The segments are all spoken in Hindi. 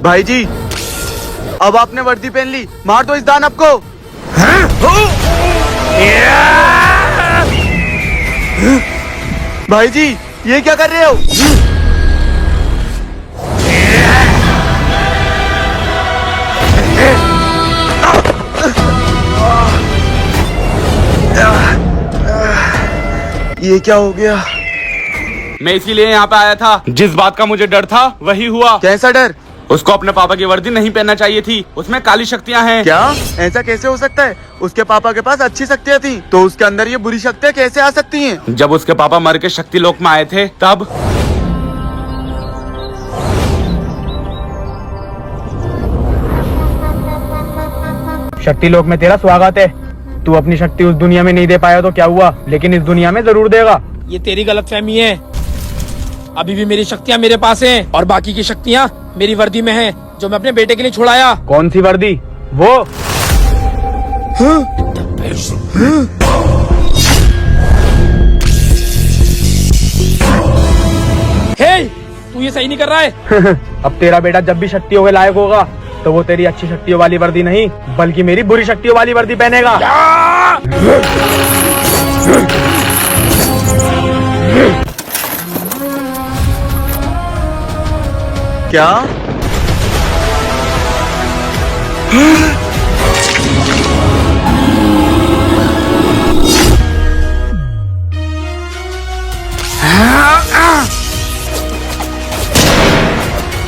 भाई जी, अब आपने वर्दी पहन ली, मार दो इस दानव को। भाई जी, ये क्या कर रहे हो? ये क्या हो गया? मैं इसीलिए यहाँ पे आया था। जिस बात का मुझे डर था वही हुआ। कैसा डर? उसको अपने पापा की वर्दी नहीं पहनना चाहिए थी, उसमें काली शक्तियाँ हैं। क्या? ऐसा कैसे हो सकता है? उसके पापा के पास अच्छी शक्तियाँ थी, तो उसके अंदर ये बुरी शक्तियाँ कैसे आ सकती हैं? जब उसके पापा मर के शक्ति लोक में आए थे तब। शक्ति लोक में तेरा स्वागत है। तू अपनी शक्ति उस दुनिया में नहीं दे पाया तो क्या हुआ, लेकिन इस दुनिया में जरूर देगा। ये तेरी गलतफहमी है। अभी भी मेरी शक्तियाँ मेरे पास हैं और बाकी की शक्तियाँ मेरी वर्दी में हैं, जो मैं अपने बेटे के लिए छुड़ाया। कौन सी वर्दी? वो हे, तू ये सही नहीं कर रहा है। अब तेरा बेटा जब भी शक्तियों के लायक होगा तो वो तेरी अच्छी शक्तियों वाली वर्दी नहीं बल्कि मेरी बुरी शक्तियों वाली वर्दी पहनेगा। क्या?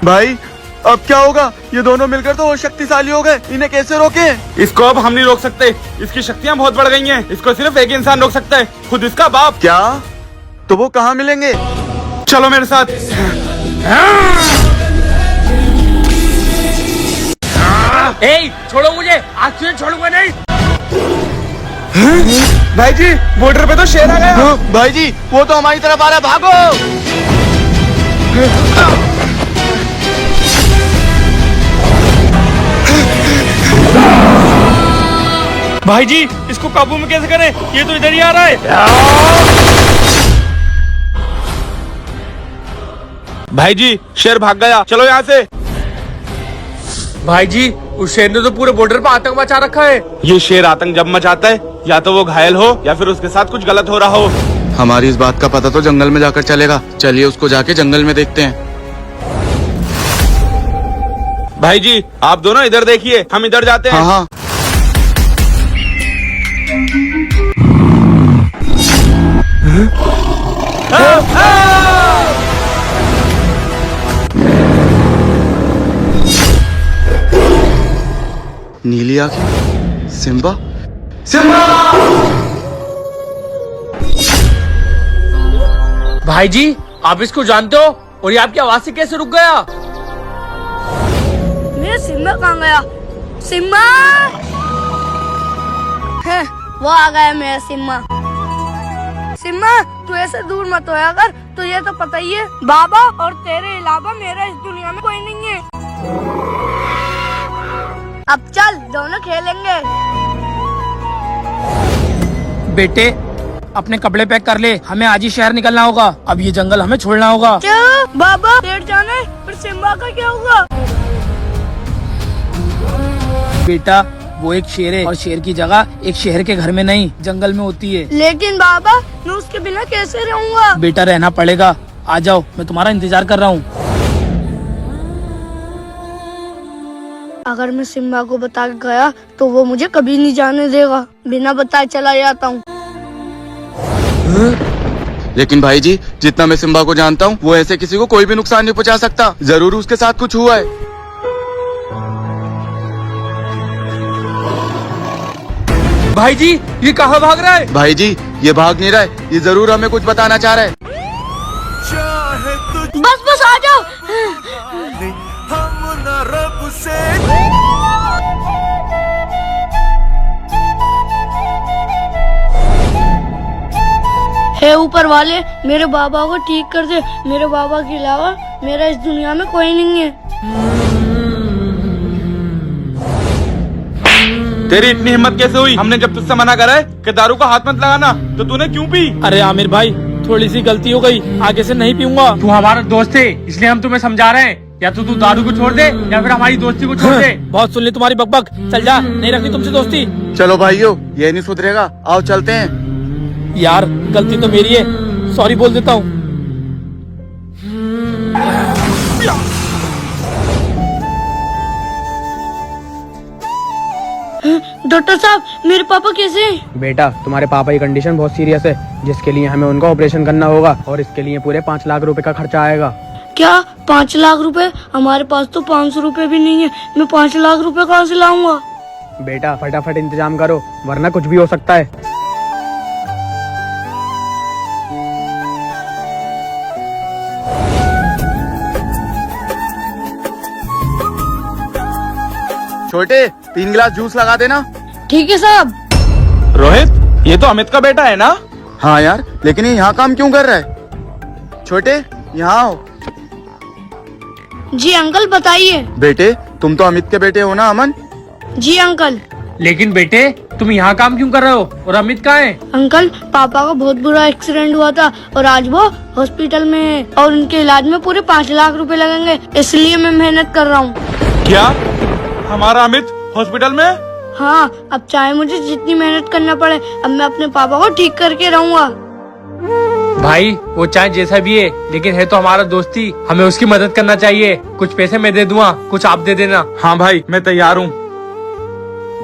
भाई, अब क्या होगा? ये दोनों मिलकर तो और शक्तिशाली हो गए, इन्हें कैसे रोके? इसको अब हम नहीं रोक सकते, इसकी शक्तियाँ बहुत बढ़ गई हैं। इसको सिर्फ एक इंसान रोक सकता है, खुद इसका बाप। क्या? तो वो कहाँ मिलेंगे? चलो मेरे साथ। ए, छोड़ो मुझे, आज तुझे छोड़ूंगा नहीं। भाई जी, बॉर्डर पे तो शेर आ गया। भाई जी, वो तो हमारी तरफ आ रहा है, भागो। भाई जी, इसको काबू में कैसे करें? ये तो इधर ही आ रहा है। भाई जी, शेर भाग गया, चलो यहाँ से। भाई जी, उस शेर ने तो पूरे बॉर्डर पर आतंक मचा रखा है। ये शेर आतंक जब मचाता है, या तो वो घायल हो या फिर उसके साथ कुछ गलत हो रहा हो। हमारी इस बात का पता तो जंगल में जाकर चलेगा। चलिए उसको जाके जंगल में देखते हैं। भाई जी, आप दोनों इधर देखिए, हम इधर जाते हैं। हाँ हाँ। नीली आंखें, सिम्बा। सिम्बा! भाई जी, आप इसको जानते हो और ये आपकी आवाज से कैसे रुक गया? मेरा सिम्बा कहाँ गया? सिम्बा! है, वो आ गया मेरा सिम्बा। सिम्बा, तू ऐसे दूर मत होया कर, तुझे तो पता ही है बाबा और तेरे अलावा मेरा इस दुनिया में कोई नहीं है। अब चल, दोनों खेलेंगे। बेटे, अपने कपड़े पैक कर ले, हमें आज ही शहर निकलना होगा। अब ये जंगल हमें छोड़ना होगा। क्या बाबा, लेट जाना है, पर सिम्बा का क्या होगा? बेटा, वो एक शेर है और शेर की जगह एक शहर के घर में नहीं, जंगल में होती है। लेकिन बाबा, मैं उसके बिना कैसे रहूँगा? बेटा, रहना पड़ेगा। आ जाओ, मैं तुम्हारा इंतजार कर रहा हूँ। अगर मैं सिम्बा को बता के गया तो वो मुझे कभी नहीं जाने देगा। बिना बताए चला जाता हूँ। लेकिन भाई जी, जितना मैं सिम्बा को जानता हूँ, वो ऐसे किसी को कोई भी नुकसान नहीं पहुँचा सकता। जरूर उसके साथ कुछ हुआ है। भाई जी, ये कहाँ भाग रहा है? भाई जी, ये भाग नहीं रहा है, ये जरूर हमें कुछ बताना चाह रहा है। बस बस आ जाओ। हे ऊपर वाले, मेरे बाबा को ठीक कर दे। मेरे बाबा के अलावा मेरा इस दुनिया में कोई नहीं है। तेरी इतनी हिम्मत कैसे हुई? हमने जब तुझसे मना करा है कि दारू का हाथ मत लगाना, तो तूने क्यों पी? अरे आमिर भाई, थोड़ी सी गलती हो गई, आगे से नहीं पीऊंगा। तू हमारा दोस्त है, इसलिए हम तुम्हें समझा रहे हैं। या तो तू दारू को छोड़ दे या फिर हमारी दोस्ती को छोड़ दे। बहुत सुन ली तुम्हारी बकबक, चल जा, नहीं रखनी तुमसे दोस्ती। चलो भाइयों, ये नहीं सुधरेगा, आओ चलते हैं। यार गलती तो मेरी है, सॉरी बोल देता हूँ। डॉक्टर साहब, मेरे पापा कैसे हैं? बेटा, तुम्हारे पापा की कंडीशन बहुत सीरियस है, जिसके लिए हमें उनका ऑपरेशन करना होगा और इसके लिए पूरे 5 लाख रुपए का खर्चा आएगा। क्या 5 लाख रुपए? हमारे पास तो 500 रुपए भी नहीं है, मैं 5 लाख रुपए कहाँ से लाऊंगा? बेटा फटाफट इंतजाम करो, वरना कुछ भी हो सकता है। छोटे 3 गिलास जूस लगा देना। ठीक है साहब। रोहित, ये तो अमित का बेटा है ना? हाँ यार, लेकिन ये यहाँ काम क्यों कर रहा है? छोटे यहाँ आओ। जी अंकल बताइए। बेटे, तुम तो अमित के बेटे हो ना अमन? जी अंकल। लेकिन बेटे तुम यहाँ काम क्यों कर रहे हो और अमित कहाँ है? अंकल, पापा का बहुत बुरा एक्सीडेंट हुआ था और आज वो हॉस्पिटल में है और उनके इलाज में पूरे 5 लाख रुपए लगेंगे, इसलिए मैं मेहनत कर रहा हूँ। क्या हमारा अमित हॉस्पिटल में? हाँ, अब चाहे मुझे जितनी मेहनत करना पड़े, अब मैं अपने पापा को ठीक करके रहूँगा। भाई वो चाहे जैसा भी है, लेकिन है तो हमारा दोस्ती, हमें उसकी मदद करना चाहिए। कुछ पैसे मैं दे दूंगा, कुछ आप दे देना। हाँ भाई, मैं तैयार हूँ।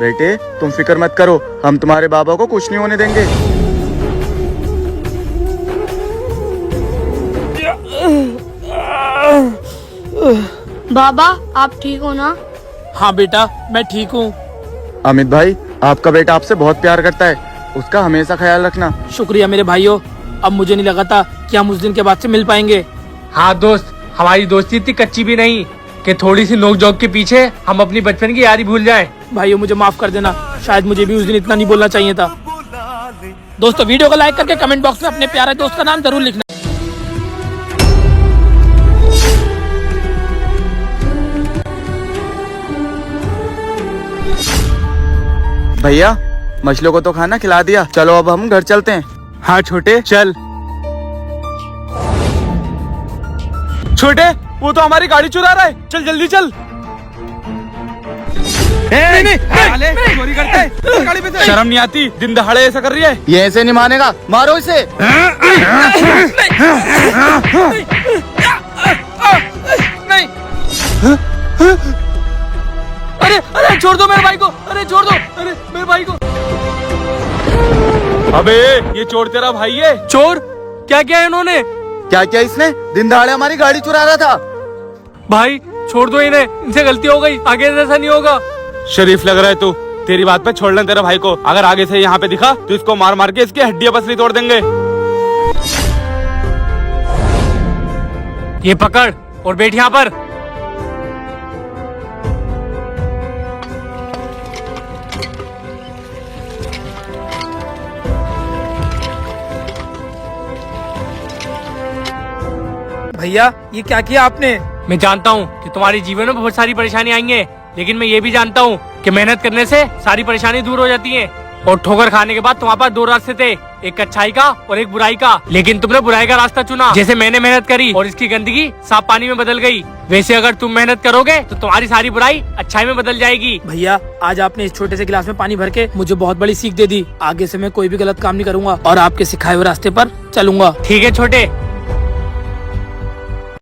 बेटे, तुम फिक्र मत करो, हम तुम्हारे बाबा को कुछ नहीं होने देंगे। बाबा, आप ठीक हो ना? हाँ बेटा, मैं ठीक हूँ। अमित भाई, आपका बेटा आपसे बहुत प्यार करता है, उसका हमेशा ख्याल रखना। शुक्रिया मेरे भाइयों, अब मुझे नहीं लगा था कि हम उस दिन के बाद से मिल पाएंगे। हाँ दोस्त, हमारी दोस्ती इतनी कच्ची भी नहीं कि थोड़ी सी नोक झोंक के पीछे हम अपनी बचपन की यारी भूल जाएं। भाइयों मुझे माफ कर देना, शायद मुझे भी उस दिन इतना नहीं बोलना चाहिए था। दोस्तों वीडियो को लाइक करके कमेंट बॉक्स में अपने प्यारे दोस्त का नाम जरूर लिखना। भैया, मछलियों को तो खाना खिला दिया, चलो अब हम घर चलते हैं। हाँ छोटे, चल। छोटे, वो तो हमारी गाड़ी चुरा रहा है, चल जल्दी चल। नहीं, चोरी करते हैं, गाड़ी पे से। शर्म नहीं आती, दिन दहाड़े ऐसा कर रही है। ये ऐसे नहीं मानेगा, मारो इसे। नहीं, अरे छोड़ दो मेरे भाई को, अरे छोड़ दो, अरे मेरे भाई को। अबे ये चोर तेरा भाई है? चोर? क्या किया इन्होंने? क्या किया इसने? दिन दहाड़े हमारी गाड़ी चुरा रहा था। भाई छोड़ दो इन्हें, इनसे गलती हो गई, आगे ऐसा नहीं होगा। शरीफ लग रहा है तू, तेरी बात पे छोड़ लें तेरे भाई को। अगर आगे से यहाँ पे दिखा तो इसको मार मार के इसकी हड्डियां पसली तोड़ देंगे। ये पकड़ और बैठ यहाँ पर। भैया ये क्या किया आपने? मैं जानता हूँ कि तुम्हारे जीवन में बहुत सारी परेशानी आएंगे, लेकिन मैं ये भी जानता हूँ कि मेहनत करने से सारी परेशानी दूर हो जाती है। और ठोकर खाने के बाद तुम्हारे पास 2 रास्ते थे, एक अच्छाई का और एक बुराई का, लेकिन तुमने बुराई का रास्ता चुना। जैसे मैंने मेहनत करी और इसकी गंदगी साफ पानी में बदल गई, वैसे अगर तुम मेहनत करोगे तो तुम्हारी सारी बुराई अच्छाई में बदल जाएगी। भैया आज आपने इस छोटे से गिलास में पानी भर के मुझे बहुत बड़ी सीख दे दी। आगे से मैं कोई भी गलत काम नहीं करूँगा और आपके सिखाए हुए रास्ते पर चलूंगा। ठीक है छोटे,